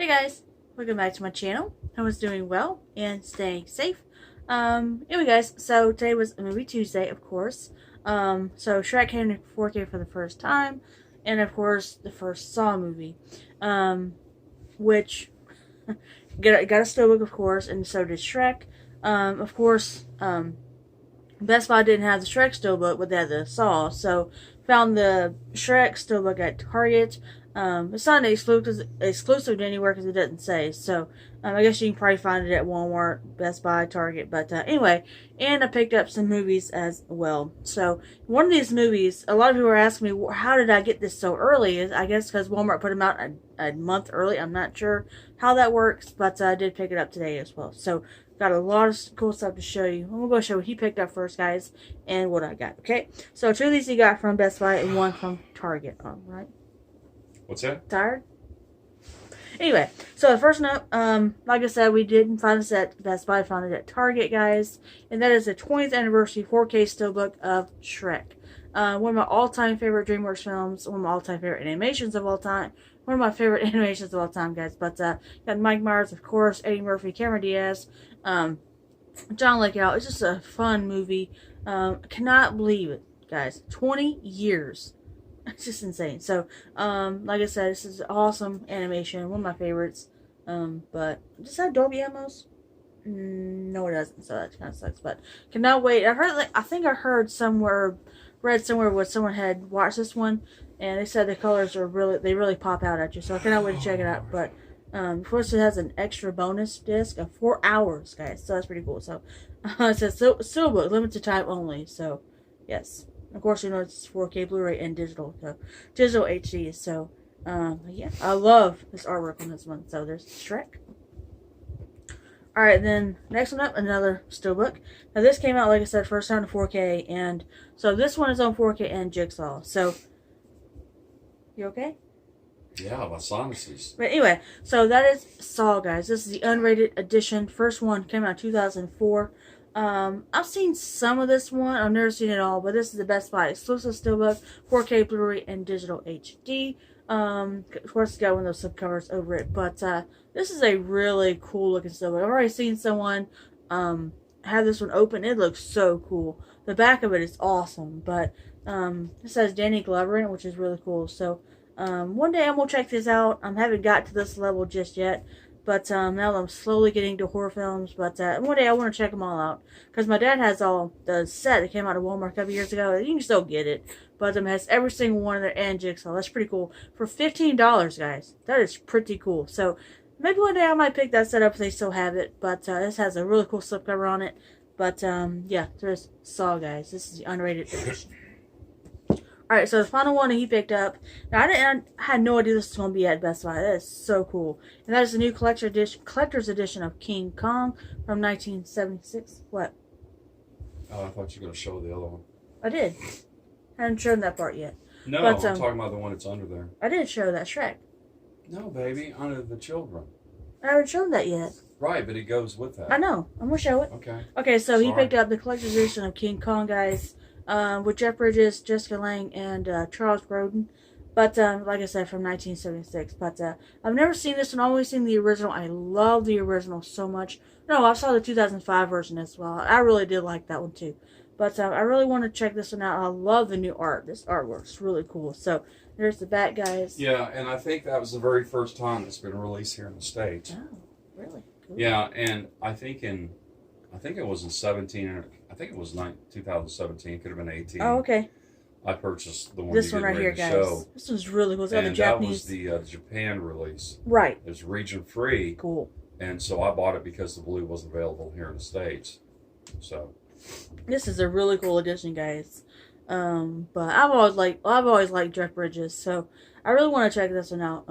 guys, welcome back to my channel. I was doing well and staying safe. Anyway guys, so today was Movie Tuesday, of course. So Shrek came to 4K for the first time, and of course the first Saw movie, which got a steelbook, of course, and so did Shrek. Of course, Best Buy didn't have the Shrek steelbook, but they had the Saw, so found the Shrek steelbook at Target. It's not exclusive to anywhere because it doesn't say. So I guess you can probably find it at Walmart, Best Buy, Target. But anyway, and I picked up some movies as well. So one of these movies, a lot of people are asking me, how did I get this so early? I guess because Walmart put them out a month early. I'm not sure how that works, but I did pick it up today as well. So got a lot of cool stuff to show you. I'm going to go show what he picked up first, guys, and what I got. Okay, so two of these he got from Best Buy and one from Target. All right. What's that? Tired? Anyway, so the first one up, like I said, we didn't find this at Best Buy, found it at Target, guys. And that is the 20th anniversary 4K steelbook of Shrek. One of my all-time favorite DreamWorks films, one of my all-time favorite animations of all time. One of my favorite animations of all time, guys. But got Mike Myers, of course, Eddie Murphy, Cameron Diaz, John Lithgow. It's just a fun movie. I cannot believe it, guys. 20 years. It's just insane. So, like I said, this is awesome animation. One of my favorites. But does that Dolby Atmos? No, it doesn't. So that kind of sucks. But cannot wait. I think I heard somewhere, read somewhere where someone had watched this one, and they said the colors are really pop out at you. So I cannot wait to check it out. But of course, it has an extra bonus disc of 4 hours, guys. So that's pretty cool. So it says steelbook, limited time only. So yes. Of course, you know it's 4K Blu-ray and digital, so digital HD. So, yeah, I love this artwork on this one. So there's Shrek. All right, then next one up, another steelbook. Now this came out, like I said, first time to 4K, and so this one is on 4K and Jigsaw. So, you okay? Yeah, my sinuses. But anyway, so that is Saw, guys. This is the unrated edition. First one came out in 2004. I've seen some of this one. I've never seen it all, but this is the Best Buy exclusive steelbook, 4K Blu-ray and digital HD. Of course, it's got one of those subcovers over it, but this is a really cool looking steelbook. I've already seen someone have this one open. It looks so cool. The back of it is awesome, but this has Danny Glover in it, which is really cool. So one day I'm gonna check this out. I haven't got to this level just yet. But now that I'm slowly getting to horror films, but one day I want to check them all out. Because my dad has all the set that came out of Walmart a couple years ago. You can still get it. But it has every single one of their and Jigsaw. That's pretty cool. For $15, guys. That is pretty cool. So maybe one day I might pick that set up if they still have it. But this has a really cool slipcover on it. But yeah, there's Saw, guys. This is the unrated edition. Alright, so the final one that he picked up. Now, I had no idea this was going to be at Best Buy. That is so cool. And that is the new collector's edition of King Kong from 1976. What? Oh, I thought you were going to show the other one. I did. I haven't shown that part yet. No, but, I'm talking about the one that's under there. I did show that Shrek. No, baby, under the children. I haven't shown that yet. Right, but it goes with that. I know. I'm going to show it. Okay. Okay, so he picked up the collector's edition of King Kong, guys. With Jeff Bridges, Jessica Lange, and Charles Grodin. But, like I said, from 1976. But, I've never seen this one. I've always seen the original. I love the original so much. No, I saw the 2005 version as well. I really did like that one, too. But, I really want to check this one out. I love the new art. This artwork's really cool. So, there's the back, guys. Yeah, and I think that was the very first time it's been released here in the States. Oh, really? Cool. Yeah, and I think it was in 17, I think it was 2017, it could have been 18. Oh, okay. I purchased the one this one right here, guys. Show. This one's really cool. It's got and the Japanese. That was the Japan release. Right. It was region free. Cool. And so I bought it because the blue wasn't available here in the States. So this is a really cool edition, guys. But I've always liked Jeff Bridges, so I really want to check this one out.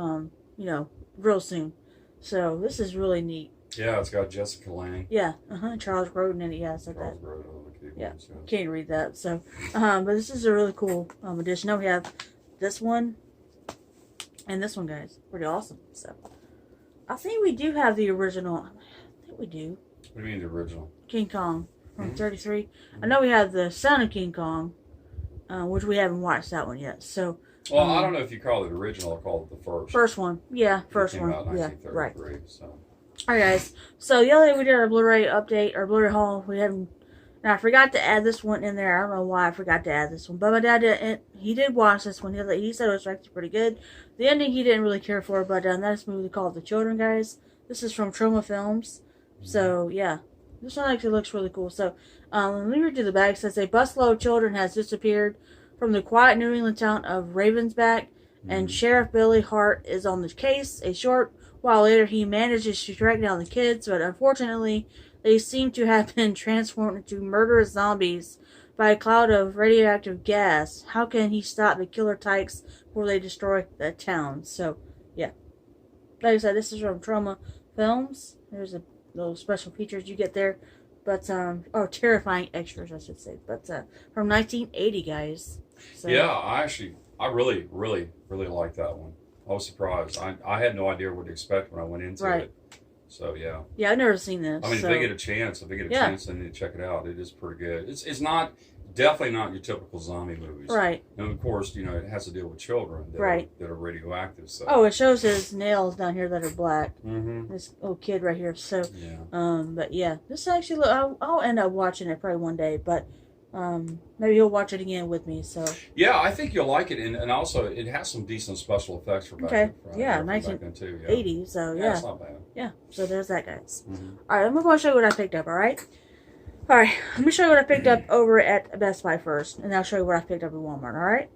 You know, real soon. So this is really neat. Yeah, it's got Jessica Lange. Yeah, Charles Grodin in it. Yeah, I said that. Yeah, can't read that. So, but this is a really cool edition. Now we have this one and this one, guys. Pretty awesome. So, I think we do have the original. I think we do. What do you mean the original? King Kong from '33. I know we have the Son of King Kong, which we haven't watched that one yet. So, Well, I don't know if you call it original or call it the first. First one. Yeah, first It came one. out in Yeah, right. 1933, so. Alright, guys. So, the other day we did our Blu-ray update, our Blu-ray haul. We hadn't. And I forgot to add this one in there. I don't know why I forgot to add this one. But my dad did. He did watch this one. He said it was actually pretty good. The ending he didn't really care for, but that is a movie called The Children, guys. This is from Troma Films. So, yeah. This one actually looks really cool. So, let me read you the back. It says, a busload of children has disappeared from the quiet New England town of Ravensback, and Sheriff Billy Hart is on the case. A short while later, he manages to track down the kids, but unfortunately, they seem to have been transformed into murderous zombies by a cloud of radioactive gas. How can he stop the killer tykes before they destroy the town? So, yeah. Like I said, this is from Troma Films. There's a little special features you get there. But, terrifying extras, I should say. But, from 1980, guys. So, yeah, I really, really, really like that one. I was surprised. I had no idea what to expect when I went into it. So, yeah. Yeah, I've never seen this. I mean, so. if they get a chance, then you check it out. It is pretty good. It's definitely not your typical zombie movies. Right. And, of course, it has to deal with children that are radioactive. So. Oh, it shows his nails down here that are black. Mm-hmm. This little kid right here. So, yeah. But, yeah. This actually, I'll end up watching it probably one day, but maybe he'll watch it again with me. So yeah, I think you'll like it, and also it has some decent special effects for back then. Yeah, 1980. So yeah, it's not bad. Yeah, so there's that, guys. Mm-hmm. All right, I'm going to show you what I picked up. All right, let me show you what I picked up over at Best Buy first, and I'll show you what I picked up at Walmart. All right,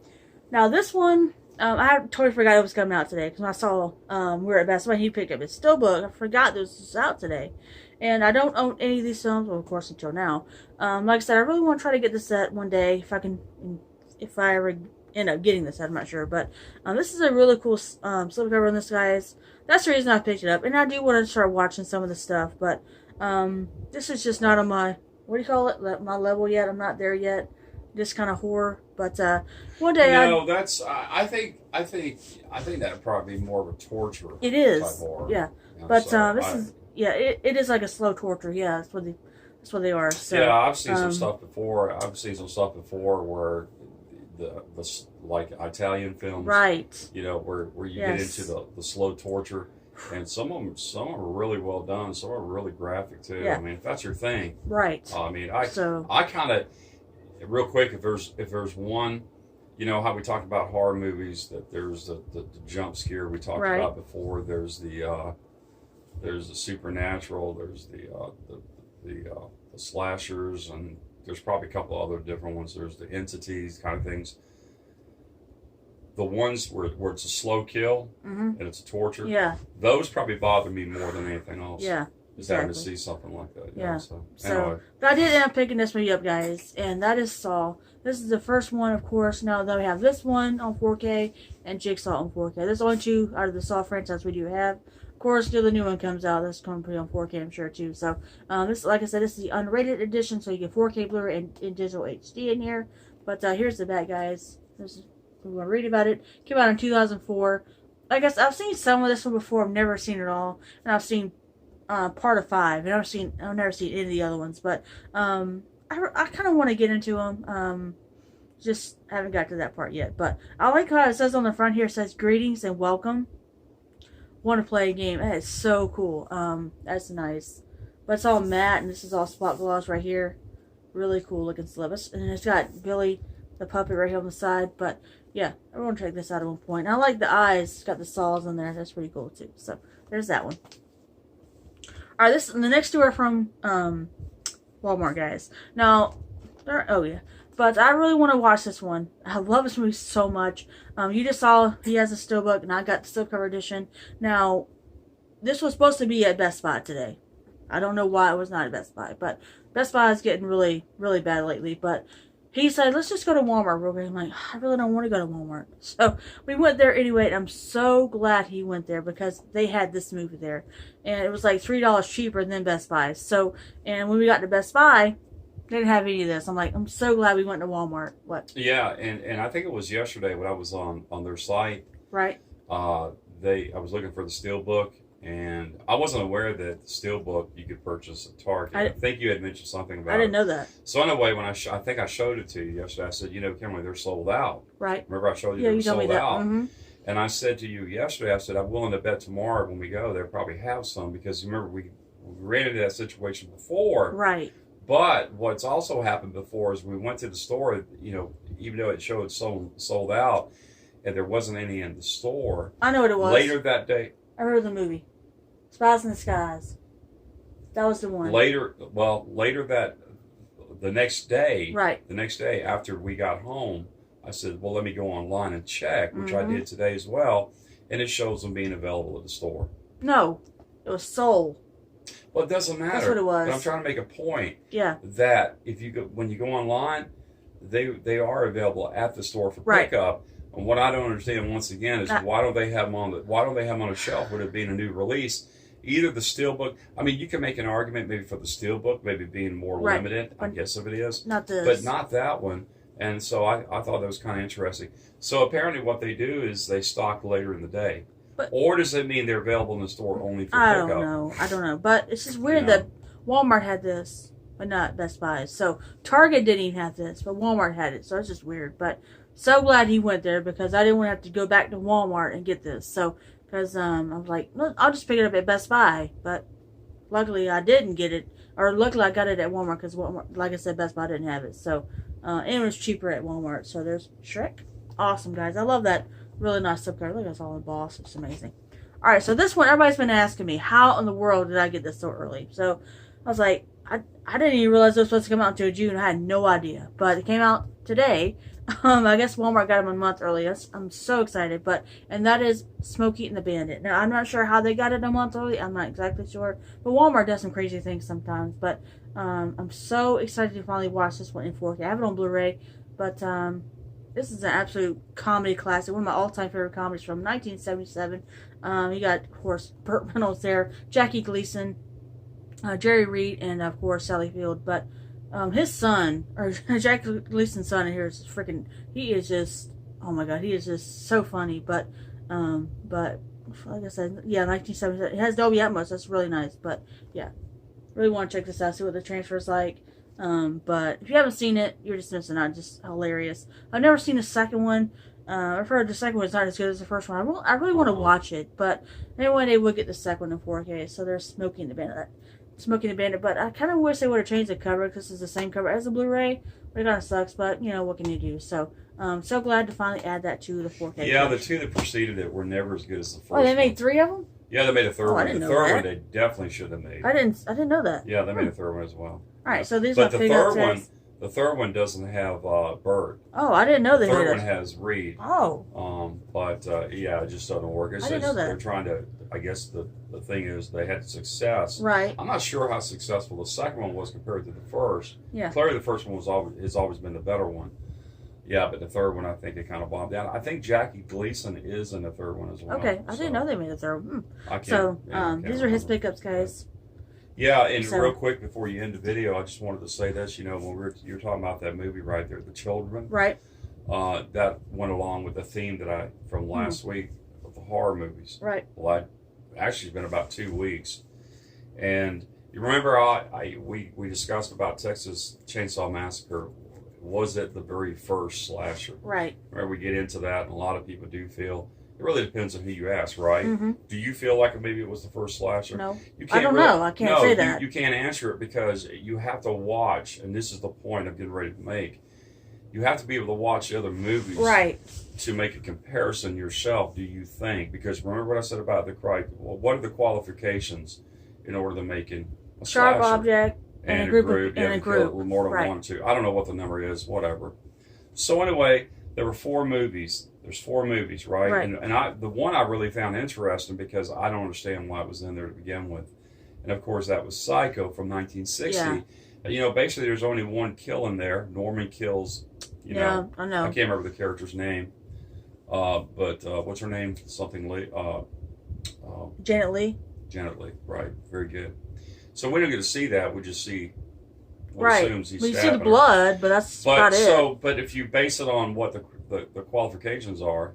now this one. I totally forgot it was coming out today because I saw we were at Best Buy. He picked up his Steelbook. I forgot this was out today. And I don't own any of these films, well, of course, until now. Like I said, I really want to try to get the set one day if I ever end up getting the set. I'm not sure, but this is a really cool slipcover on this, guys. That's the reason I picked it up, and I do want to start watching some of the stuff, but this is just not on my my level yet. I'm not there yet. Just kind of horror, but one day I think that'd probably be more of a torture. It is, type horror. Yeah, but this is. Yeah, it is like a slow torture. Yeah, that's what they are. So, yeah, I've seen some stuff before. I've seen some stuff before where the like Italian films, right? Where you get into the slow torture, and some of them are really well done. Some are really graphic too. Yeah. I mean, if that's your thing, right? I mean, I kind of real quick if there's one. You know how we talked about horror movies, that there's the jump scare we talked about before. There's the supernatural. There's the slashers, and there's probably a couple other different ones. There's the entities kind of things. The ones where it's a slow kill and it's a torture. Yeah. Those probably bother me more than anything else. Yeah. Just having to see something like that. Yeah. So anyway. I did end up picking this movie up, guys, and that is Saw. This is the first one, of course. Now that we have this one on 4K and Jigsaw on 4K. There's only two out of the Saw franchise we do have. Of course, till the new one comes out, that's going to be on 4K, I'm sure, too. So, this, like I said, this is the unrated edition, so you get 4K Blu-ray and digital HD in here. But here's the back, guys. We're going to read about it. Came out in 2004. I guess I've seen some of this one before. I've never seen it all, and I've seen part of 5. And I've never seen any of the other ones, but I kind of want to get into them. Just haven't got to that part yet. But I like how it says on the front here, it says greetings and welcome. Want to play a game. That is so cool. That's nice. But it's all matte, and this is all spot gloss right here. Really cool looking slip. And it's got Billy the puppet right here on the side. But yeah, I want to check this out at one point. And I like the eyes. It's got the saws in there. That's pretty cool too. So there's that one. All right, the next two are from Walmart, guys. Now, but I really want to watch this one. I love this movie so much. You just saw he has a steelbook, and I got the slipcover edition. Now, this was supposed to be at Best Buy today. I don't know why it was not at Best Buy, but Best Buy is getting really, really bad lately. But he said, let's just go to Walmart real quick. I'm like, I really don't want to go to Walmart. So we went there anyway, and I'm so glad he went there because they had this movie there. And it was like $3 cheaper than Best Buy. So, and when we got to Best Buy, they didn't have any of this. I'm like, I'm so glad we went to Walmart. What? Yeah, and I think it was yesterday when I was on their site. Right. I was looking for the Steelbook, And I wasn't aware that the Steelbook you could purchase at Target. I think you had mentioned something about it. I didn't know that. So anyway, when I think I showed it to you yesterday, I said, Kimberly, they're sold out. Right. Remember I showed you they were sold out? Mm-hmm. And I said to you yesterday, I said, I'm willing to bet tomorrow when we go, they'll probably have some, because remember, we ran into that situation before. Right. But what's also happened before is we went to the store, even though it showed sold out, and there wasn't any in the store. I know what it was. Later that day. I remember the movie. Spies in the Skies. That was the one. Later that, the next day. Right. The next day after we got home, I said, well, let me go online and check, which I did today as well, and it shows them being available at the store. No, it was sold. Well, it doesn't matter. That's what it was. But I'm trying to make a point. Yeah. That when you go online, they are available at the store for pickup. And what I don't understand once again is why don't they have them on a shelf with it being a new release? Either the Steelbook. I mean, you can make an argument maybe for the Steelbook, maybe being more limited. I guess if it is, not this, but not that one. And so I thought that was kind of interesting. So apparently, what they do is they stock later in the day. Or does it mean they're available in the store only for pickup? I don't know. But it's just weird that Walmart had this, but not Best Buy. So Target didn't even have this, but Walmart had it. So it's just weird. But so glad he went there, because I didn't want to have to go back to Walmart and get this. So, because I was like, look, I'll just pick it up at Best Buy. But luckily I didn't get it. Or luckily I got it at Walmart, because Walmart, like I said, Best Buy didn't have it. So, and it was cheaper at Walmart. So there's Shrek. Awesome, guys. I love that. Really nice subcover. Look at all the boss. It's amazing. Alright, so this one, everybody's been asking me, how in the world did I get this so early? So, I was like, I didn't even realize it was supposed to come out until June. I had no idea. But it came out today. I guess Walmart got them a month early. I'm so excited. And that is Smokey and the Bandit. Now, I'm not sure how they got it a month early. I'm not exactly sure. But Walmart does some crazy things sometimes. But I'm so excited to finally watch this one in 4K. I have it on Blu-ray. But this is an absolute comedy classic. One of my all-time favorite comedies from 1977. You got, of course, Burt Reynolds there, Jackie Gleason, Jerry Reed, and, of course, Sally Field. But his son, or Jackie Gleason's son in here is freaking, he is just, oh my God, he is just so funny. But like I said, yeah, 1977. It has Dolby Atmos. That's really nice. But, yeah, really want to check this out, see what the transfer is like. But if you haven't seen it, you're just missing out. Just hilarious. I've never seen the second one. I've heard the second one's not as good as the first one. I really want to watch it, but anyway, they would get the second one in 4K. So they're Smoking the Bandit. But I kind of wish they would have changed the cover, because it's the same cover as the Blu-ray. But it kind of sucks. But what can you do? So so glad to finally add that to the 4K. Yeah, the two that preceded it were never as good as the first. Oh, they made 3 of them. Yeah, they made a third one. The third one they definitely should have made. I didn't know that. Yeah, they made a third one as well. All right, so these are the third one doesn't have Bird. Oh, I didn't know that. The third one has Reed. Oh. Yeah, it just doesn't work. I didn't know that. They're trying to. I guess the thing is they had success. Right. I'm not sure how successful the second one was compared to the first. Yeah. Clearly, the first one has always been the better one. Yeah, but the third one, I think it kind of bombed out. I think Jackie Gleason is in the third one as well. Okay, I didn't know they made a third one. I these are his pickups, guys. Yeah, and real quick before you end the video, I just wanted to say this. When you were talking about that movie right there, The Children. Right. That went along with the theme that from last week of the horror movies. Right. Well, actually, it's been about 2 weeks, and you remember we discussed about Texas Chainsaw Massacre. Was it the very first slasher? Right. Where we get into that, and a lot of people do feel. It really depends on who you ask, right? Mm-hmm. Do you feel like maybe it was the first slasher? No. I don't know. I can't say that. You can't answer it, because you have to watch, and this is the point I'm getting ready to make. You have to be able to watch the other movies, right, to make a comparison yourself. Do you think? Because remember what I said about what are the qualifications in order to making a sharp slasher? Object and a group. And a group. More than 1 or 2. I don't know what the number is. Whatever. So anyway, there were 4 movies. There's 4 movies, right? And the one I really found interesting, because I don't understand why it was in there to begin with. And of course, that was Psycho from 1960. Yeah. Basically, there's only one kill in there. Norman kills. I know. I can't remember the character's name. But what's her name? Something Lee. Janet Leigh. Janet Leigh, right? Very good. So we don't get to see that. We just see. Assumes he's we see the blood, but that's about it. But if you base it on what the qualifications are,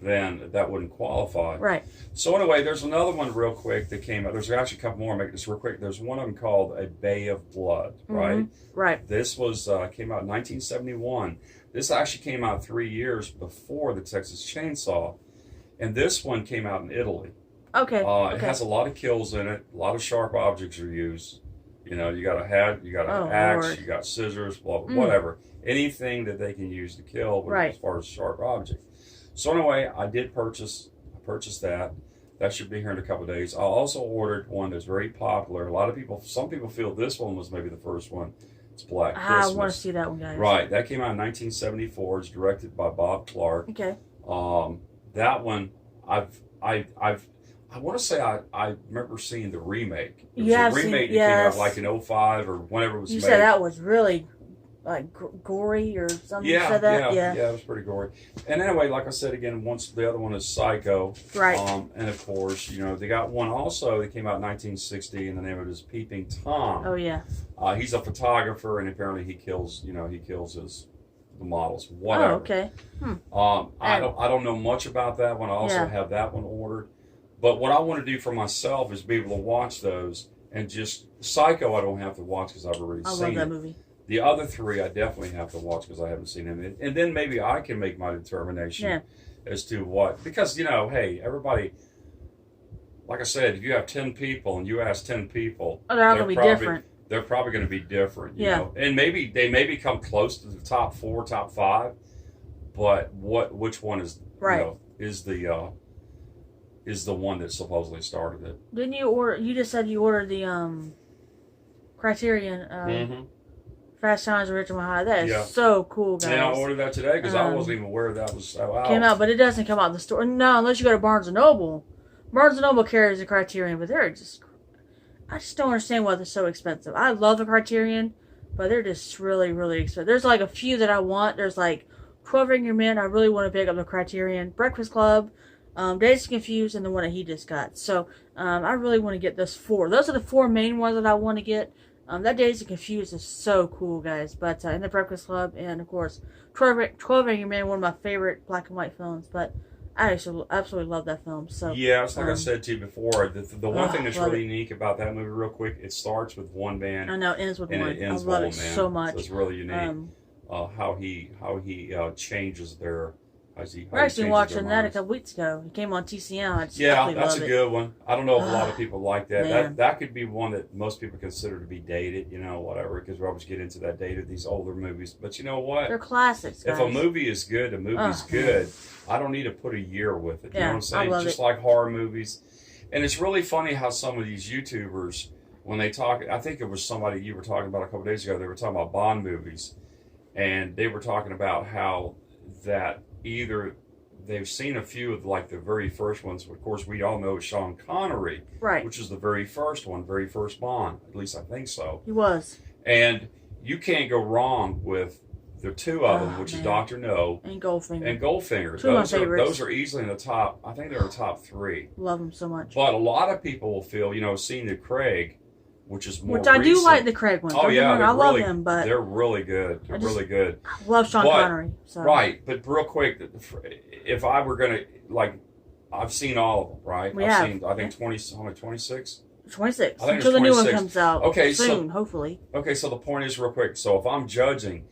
then that wouldn't qualify. Right. So anyway, there's another one real quick that came out. There's actually a couple more. I'll make this real quick. There's one of them called A Bay of Blood, right? Mm-hmm. Right. This was came out in 1971. This actually came out 3 years before the Texas Chainsaw, and this one came out in Italy. Okay. It has a lot of kills in it. A lot of sharp objects are used. You know, you got a hat, you got an axe, Lord. you got scissors, blah, blah, whatever. Anything that they can use to kill, as far as sharp object. So anyway, I purchased that. That should be here in a couple of days. I also ordered one that's very popular. Some people feel this one was maybe the first one. It's Black Christmas. I want to see that one, guys. Right, that came out in 1974. It's directed by Bob Clark. Okay. That one, I want to say I remember seeing the remake. It was a remake that came out like in 2005 or whenever it was made. You said that was really like gory or something? Yeah, you said that? yeah, it was pretty gory. And anyway, like I said again, once the other one is Psycho. Right. And of course, you know, they got one also that came out in 1960, and the name of it is Peeping Tom. Oh yeah. He's a photographer, and apparently he kills the models, whatever. Oh, okay. I don't know much about that one. I also have that one ordered. But what I want to do for myself is be able to watch those, and just Psycho I don't have to watch because I've already seen it. I love that movie. The other three I definitely have to watch because I haven't seen them. And then maybe I can make my determination as to what, because, you know, hey, everybody, like I said, if you have 10 people and you ask 10 people, they're all going to be different. They're probably going to be different, you know. And maybe they maybe come close to the top 4, top 5, but which one is, you know, is the one that supposedly started it. Didn't you order, you just said you ordered the Criterion Fast Times at Ridgemont High. That is so cool, guys. And I ordered that today because I wasn't even aware that was out. Came out, but it doesn't come out in the store. No, unless you go to Barnes & Noble. Barnes & Noble carries the Criterion, but I just don't understand why they're so expensive. I love the Criterion, but they're just really, really expensive. There's like a few that I want. There's like 12 Angry Men. I really want to pick up the Criterion. Breakfast Club, Dazed and Confused, and the one that he just got. So I really want to get those 4. Those are the 4 main ones that I want to get. That Dazed and Confused is so cool, guys. But in the Breakfast Club, and of course 12 Angry Men, one of my favorite black and white films. But I absolutely love that film. So yeah, it's like I said to you before. The one thing that's really unique about that movie, real quick, it starts with one man. I know, it ends with one. It ends I love with it one man. so much. So it's really unique. How he changes their. We're actually watching that a couple weeks ago. It came on TCM. That's a good one. I don't know if a lot of people like that. Man. That could be one that most people consider to be dated, you know, whatever, because we always get into that dated, these older movies. But you know what? They're classics, guys. If a movie is good, a movie's good. I don't need to put a year with it. You know what I'm saying? Just like horror movies. And it's really funny how some of these YouTubers, when they talk, I think it was somebody you were talking about a couple days ago, they were talking about Bond movies. And they were talking about how that either they've seen a few of like the very first ones. Of course, we all know Sean Connery, which is the very first one, very first Bond. At least I think so. He was. And you can't go wrong with the 2 of them, which is Dr. No and Goldfinger. And Goldfinger. 2 of my favorites. Those are easily in the top. I think they're in the top 3. Love them so much. But a lot of people will feel, you know, seeing the Craig, which is more I do like the Craig ones. Oh yeah, I love them, but they're really good. They're really good. I love Sean Connery. So. Right, but real quick, if I were gonna I've seen all of them. Right, I've seen I think 26. 26 I think until the new one 26. comes out. Okay, soon, hopefully. Okay, so the point is real quick. So if I'm judging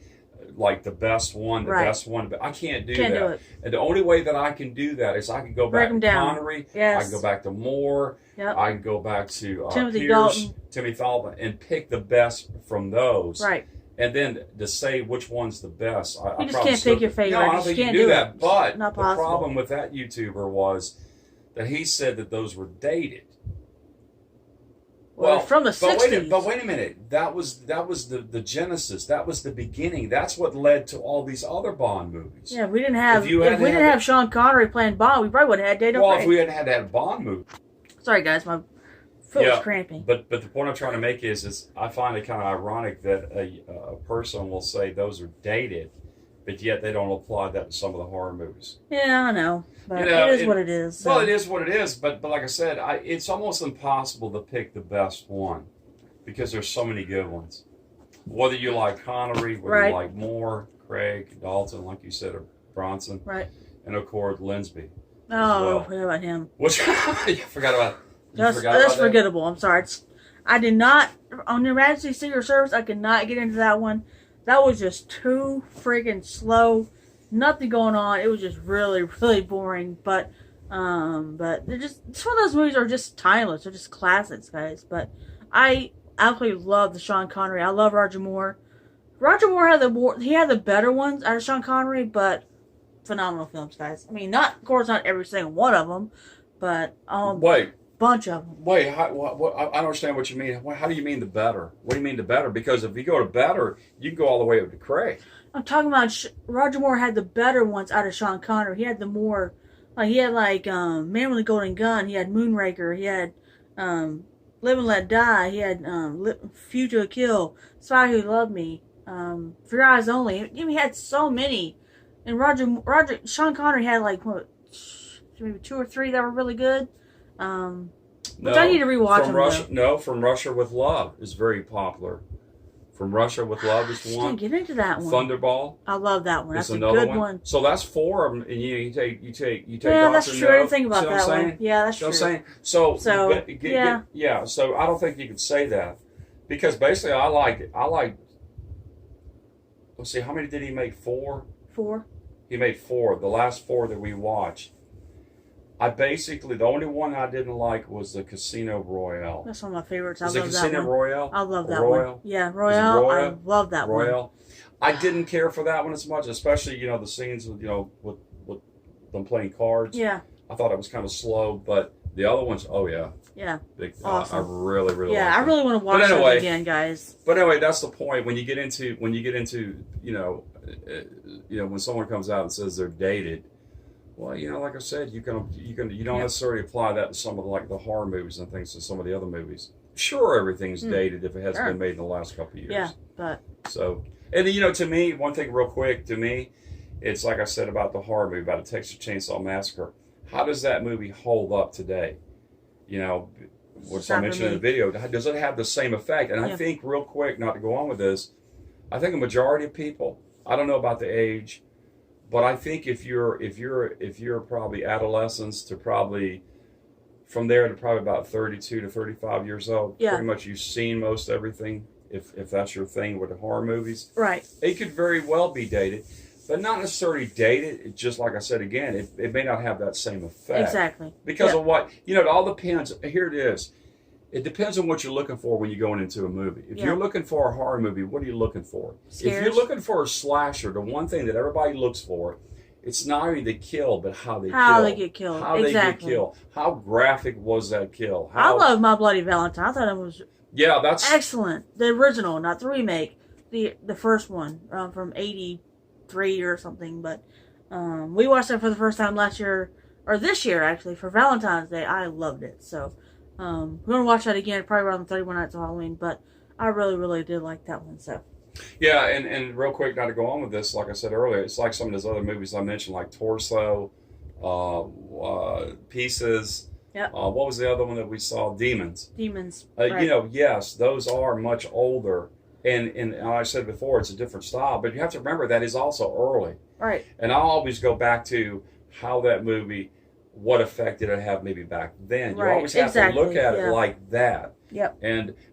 like the best one, but I can't do that. Do it. And the only way that I can do that is I can go back to Connery. I can go back to Moore. Yep. I can go back to Timothy Dalton, and pick the best from those. Right. And then to say which one's the best, you just can't pick your favorite. No, I don't think you can do that. But the problem with that YouTuber was that he said that those were dated. Well, from the 60s. But wait a minute. That was the genesis. That was the beginning. That's what led to all these other Bond movies. Yeah, if we didn't have Sean Connery playing Bond, we probably would have had Daniel Craig. Well, if we hadn't had that Bond movie. Sorry, guys, my foot was cramping. But the point I'm trying to make is I find it kind of ironic that a person will say those are dated, but yet they don't apply that to some of the horror movies. Yeah, I know. But it is what it is. So. Well, it is what it is. But like I said, it's almost impossible to pick the best one because there's so many good ones. Whether you like Connery, whether you like Moore, Craig, Dalton, like you said, or Bronson. Right. and of course Linsby. Oh, I forgot about him. Which you forgot about. That's forgettable. I'm sorry. I did not on the Emergency Secret Service. I could not get into that one. That was just too friggin' slow. Nothing going on. It was just really, really boring. But they're just, it's one of those movies that are just timeless. They're just classics, guys. But I absolutely love the Sean Connery. I love Roger Moore. Roger Moore had the better ones out of Sean Connery, but phenomenal films, guys. I mean, of course, not every single one of them, but bunch of them. Wait, I don't understand what you mean. How do you mean the better? What do you mean the better? Because if you go to better, you can go all the way up to Craig. I'm talking about Roger Moore had the better ones out of Sean Connery. He had the more, Man with the Golden Gun. He had Moonraker. He had Live and Let Die. He had Future to Kill, Spy Who Loved Me, For Your Eyes Only. He had so many. And Sean Connery had maybe 2 or 3 that were really good. Which I need to rewatch them. From Russia with Love is very popular. From Russia with Love is one. Can't get into that one. Thunderball. I love that one. That's a another good one. So that's 4 of them, and you take. Yeah, that's true. I didn't think about that one. Yeah, that's true. I'm saying. So So I don't think you could say that, because basically I like. Let's see, how many did he make? 4. 4. He made 4. The last 4 that we watched. The only one I didn't like was the Casino Royale. That's one of my favorites. I love that one. Casino Royale? I love that one. Yeah, Royale. I love that one. I didn't care for that one as much, especially, the scenes with, with them playing cards. Yeah. I thought it was kind of slow, but the other ones, oh yeah. Yeah. Big, awesome. I really, really I really want to watch it again, guys. But anyway, that's the point. When you get into, when someone comes out and says they're dated, well, like I said, you don't necessarily apply that to some of the horror movies and things, to some of the other movies. Sure, everything's dated if it hasn't been made in the last couple of years. Yeah, but so, and to me, one thing real quick, it's like I said about the horror movie, about a Texas Chainsaw Massacre. How does that movie hold up today? What I mentioned in the video, does it have the same effect? And I think, real quick, not to go on with this, I think a majority of people, I don't know about the age, but I think if you're probably adolescents to probably from there to probably about 32 to 35 years old, pretty much you've seen most everything. If that's your thing with the horror movies, right? It could very well be dated, but not necessarily dated. It just, like I said again, it may not have that same effect. Exactly. Because of what it all depends. Here it is. It depends on what you're looking for when you're going into a movie. If you're looking for a horror movie, what are you looking for? Scares. If you're looking for a slasher, the one thing that everybody looks for, it's not only the kill, but how they get killed. How they get killed. How graphic was that kill? I love My Bloody Valentine. I thought it was that's excellent. The original, not the remake. The first one from '83 or something. But we watched it for the first time last year, or this year actually, for Valentine's Day. I loved it. So we're gonna watch that again, probably around the 31 Nights of Halloween. But I really, really did like that one. So. Yeah, and real quick, not to go on with this, like I said earlier, it's like some of those other movies I mentioned, like Torso, Pieces. Yeah. What was the other one that we saw? Demons. Right. Yes, those are much older, and I said before, it's a different style, but you have to remember that is also early. Right. And I always go back to how that movie, what effect did it have maybe back then? You always have to look at it like that. Yep.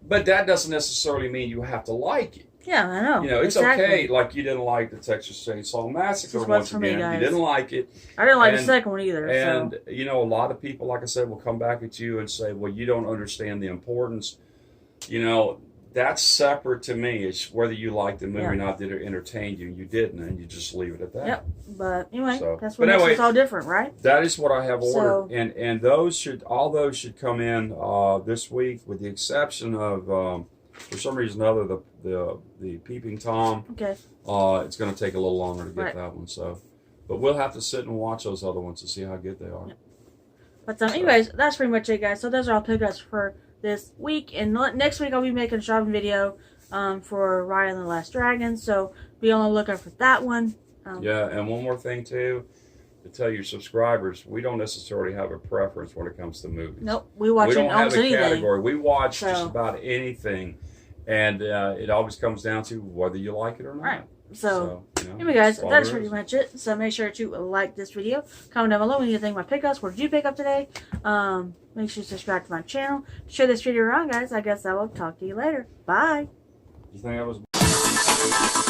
But that doesn't necessarily mean you have to like it. Yeah, I know. It's okay. Like, you didn't like the Texas Chainsaw Massacre once again. You didn't like it. I didn't like the second one either. And, a lot of people, like I said, will come back at you and say, well, you don't understand the importance. That's separate to me. It's whether you liked the movie or not, did it entertain you. You didn't, and you just leave it at that. Yep. But anyway, that's what makes us all different, right? That is what I have ordered. And all those should come in this week, with the exception of... for some reason or other, the Peeping Tom. Okay. It's going to take a little longer to get that one. So, but we'll have to sit and watch those other ones to see how good they are. Yep. But anyways, that's pretty much it, guys. So those are all pickups for this week, and next week I'll be making a shopping video for Raya and the Last Dragon. So be on the lookout for that one. And one more thing too, to tell your subscribers, we don't necessarily have a preference when it comes to movies. Nope, we watch anything. We don't have a category. We watch just about anything. And it always comes down to whether you like it or not. Right. So you know, anyway, guys, that's there pretty is. much it. So make sure to like this video. Comment down below what you think of my pickups. What did you pick up today? Make sure to subscribe to my channel. Share this video around, guys. I guess I will talk to you later. Bye. You think that was